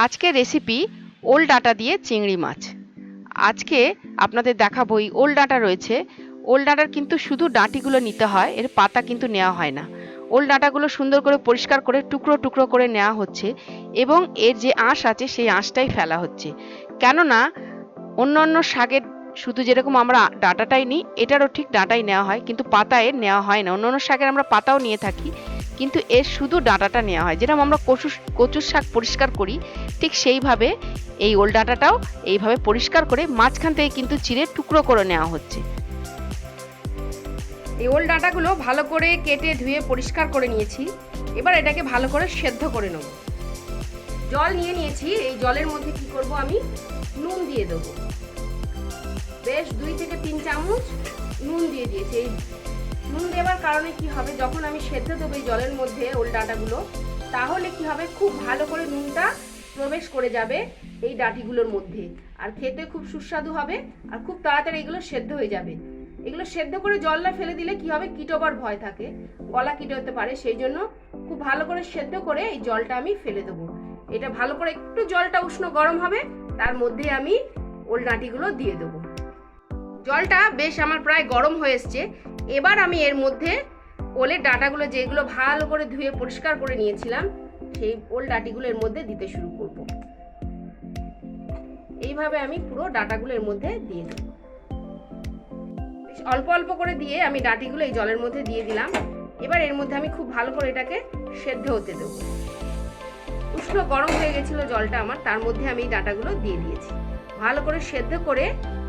আজকের রেসিপি ওল ডাঁটা দিয়ে চিংড়ি মাছ। আজকে আপনাদের দেখাবো এই ওল ডাঁটা রয়েছে। ওল ডাঁটার কিন্তু শুধু ডাঁটিগুলো নিতে হয়, এর পাতা কিন্তু নেওয়া হয় না। ওল ডাঁটাগুলো সুন্দর করে পরিষ্কার করে টুকরো টুকরো করে নেওয়া হচ্ছে এবং এর যে আঁশ আছে সেই আঁশটাই ফেলা হচ্ছে। কেননা অন্য শাকের শুধু যেরকম আমরা ডাঁটাটাই নিই, এটারও ঠিক ডাঁটাই নেওয়া হয়, কিন্তু পাতা এর নেওয়া হয় না। অন্য শাকের আমরা পাতাও নিয়ে থাকি, কিন্তু এর শুধু ডাঁটাটা নেওয়া হয়। যেরকম আমরা কচুর শাক পরিষ্কার করি, ঠিক সেইভাবে এই ওল ডাঁটাটাও এইভাবে পরিষ্কার করে মাঝখান থেকে কিন্তু চিড়ে টুকরো করে নেওয়া হচ্ছে। এই ওল ডাঁটাগুলো ভালো করে কেটে ধুয়ে পরিষ্কার করে নিয়েছি। এবার এটাকে ভালো করে সেদ্ধ করে নেব। জল নিয়ে নিয়েছি, এই জলের মধ্যে কি করব, আমি নুন দিয়ে দেবো। বেশ 2 থেকে 3 চামচ নুন দিয়ে দিয়েছি। এই নুন দেওয়ার কারণে কি হবে, যখন আমি সেদ্ধ দেবো এই জলের মধ্যে ওল ডাঁটাগুলো, তাহলে কি হবে, খুব ভালো করে নুনটা প্রবেশ করে যাবে এই ডাঁটিগুলোর মধ্যে, আর খেতে খুব সুস্বাদু হবে, আর খুব তাড়াতাড়ি এগুলো সেদ্ধ হয়ে যাবে। এগুলো সেদ্ধ করে জল না ফেলে দিলে কি হবে, কিটোবার ভয় থাকে, গলা কিটো হতে পারে। সেই জন্য খুব ভালো করে সেদ্ধ করে এই জলটা আমি ফেলে দেবো। এটা ভালো করে একটু জলটা উষ্ণ গরম হবে, তার মধ্যে আমি ওল ডাঁটিগুলো দিয়ে দেবো। জলটা বেশ আমার প্রায় গরম হয়ে এসছে। এবার আমি এর মধ্যে ওলের ডাঁটাগুলো, যেগুলো ভালো করে ধুয়ে পরিষ্কার করে নিয়েছিলাম, সেই ওল ডাঁটিগুলো এর মধ্যে দিতে শুরু করব। এইভাবে আমি পুরো ডাঁটাগুলো এর মধ্যে দিয়ে দেব। অল্প অল্প করে দিয়ে আমি ডাঁটিগুলো এই জলের মধ্যে দিয়ে দিলাম। এবার এর মধ্যে আমি খুব ভালো করে এটাকে সেদ্ধ হতে দেব। উষ্ণ গরম হয়ে গেছিল জলটা আমার, তার মধ্যে আমি এই ডাঁটাগুলো দিয়ে দিয়েছি। ভালো করে সেদ্ধ করে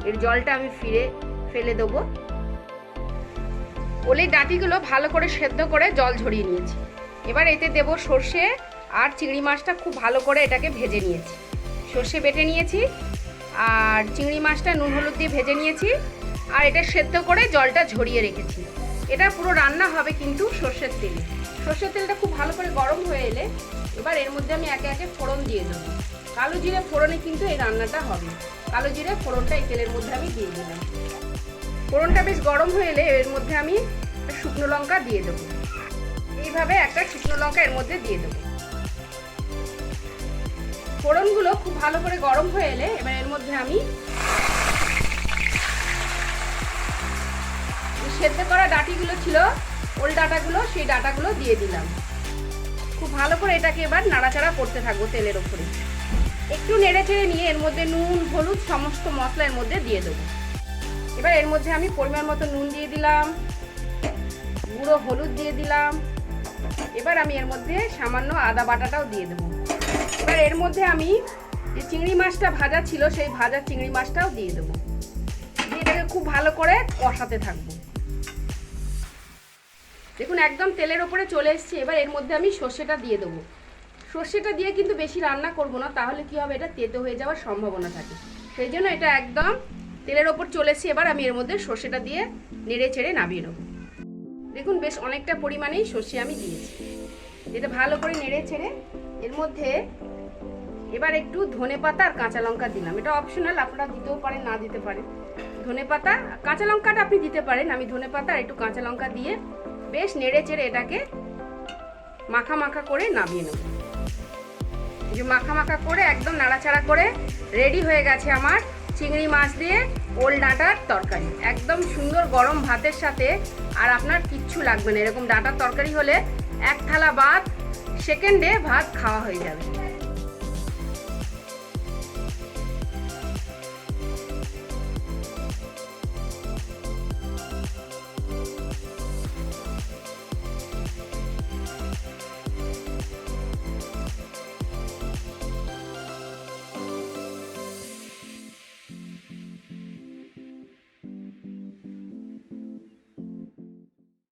এর জলটা আমি ফেলে দেবো। ওলের ডাঁটিগুলো ভালো করে সেদ্ধ করে জল ঝরিয়ে নিয়েছি। এবার এতে দেব সর্ষে আর চিংড়ি মাছটা খুব ভালো করে এটাকে ভেজে নিয়েছি। সর্ষে বেটে নিয়েছি আর চিংড়ি মাছটা নুন হলুদ দিয়ে ভেজে নিয়েছি, আর এটা সেদ্ধ করে জলটা ঝরিয়ে রেখেছি। এটা পুরো রান্না হবে কিন্তু সর্ষের তেলে। সর্ষের তেলটা খুব ভালো করে গরম হয়ে এলে এবার এর মধ্যে আমি একে একে ফোড়ন দিয়ে দেবো। কালো জিরে ফোড়নে কিন্তু এই রান্নাটা হবে। কালো জিরে ফোড়নটা এই তেলের মধ্যে আমি দিয়ে দিলাম। ফোড়নটা বেশ গরম হয়ে এলে এর মধ্যে আমি শুকনো লঙ্কা দিয়ে দেবো। এইভাবে একটা শুকনো লঙ্কা এর মধ্যে দিয়ে দেবো। ফোড়নগুলো খুব ভালো করে গরম হয়ে এলে এবার এর মধ্যে আমি সেদ্ধ করা ডাঁটিগুলো ছিল, ওল ডাঁটাগুলো, সেই ডাঁটাগুলো দিয়ে দিলাম। খুব ভালো করে এটাকে এবার নাড়াচাড়া করতে থাকবো তেলের ওপরে। একটু নেড়ে চেড়ে নিয়ে এর মধ্যে নুন হলুদ সমস্ত মশলা এর মধ্যে দিয়ে দেবো। এবার এর মধ্যে আমি পরিমাণ মতো নুন দিয়ে দিলাম, গুঁড়ো হলুদ দিয়ে দিলাম। এবার আমি এর মধ্যে সামান্য আদা বাটাটাও দিয়ে দেবো। এবার এর মধ্যে আমি যে চিংড়ি মাছটা ভাজা ছিল, সেই ভাজা চিংড়ি মাছটাও দিয়ে দেবো। দিয়ে এটাকে খুব ভালো করে কষাতে থাকবো। দেখুন একদম তেলের ওপরে চলে এসেছে। এবার এর মধ্যে আমি সর্ষেটা দিয়ে দেবো। সর্ষেটা দিয়ে কিন্তু বেশি রান্না করব না, তাহলে কি হবে, এটা তেতো হয়ে যাওয়ার সম্ভাবনা থাকে। সেই জন্য এটা একদম তেলের ওপর চলে এসেছে। এবার আমি এর মধ্যে সর্ষেটা দিয়ে নেড়ে চেড়ে নামিয়ে নেবো। দেখুন বেশ অনেকটা পরিমাণেই সর্ষে আমি দিয়েছি। এটা ভালো করে নেড়ে ছেড়ে এর মধ্যে এবার একটু ধনেপাতা আর কাঁচা লঙ্কা দিলাম। এটা অপশনাল, আপনারা দিতেও পারেন না দিতে পারেন। ধনেপাতা, কাঁচা লঙ্কাটা আপনি দিতে পারেন, আমি ধনেপাতা আর একটু কাঁচা লঙ্কা দিয়ে বেশ নেড়ে চেড়ে এটাকে মাখা মাখা করে নামিয়ে নেব। যে মাখা মাখা করে একদম নাড়াচাড়া করে রেডি হয়ে গেছে আমার চিংড়ি মাছ দিয়ে ওল ডাঁটার তরকারি। একদম সুন্দর গরম ভাতের সাথে আর আপনার কিচ্ছু লাগবে না। এরকম ডাঁটার তরকারি হলে এক থালা ভাত সেকেন্ডে ভাত খাওয়া হয়ে যাবে।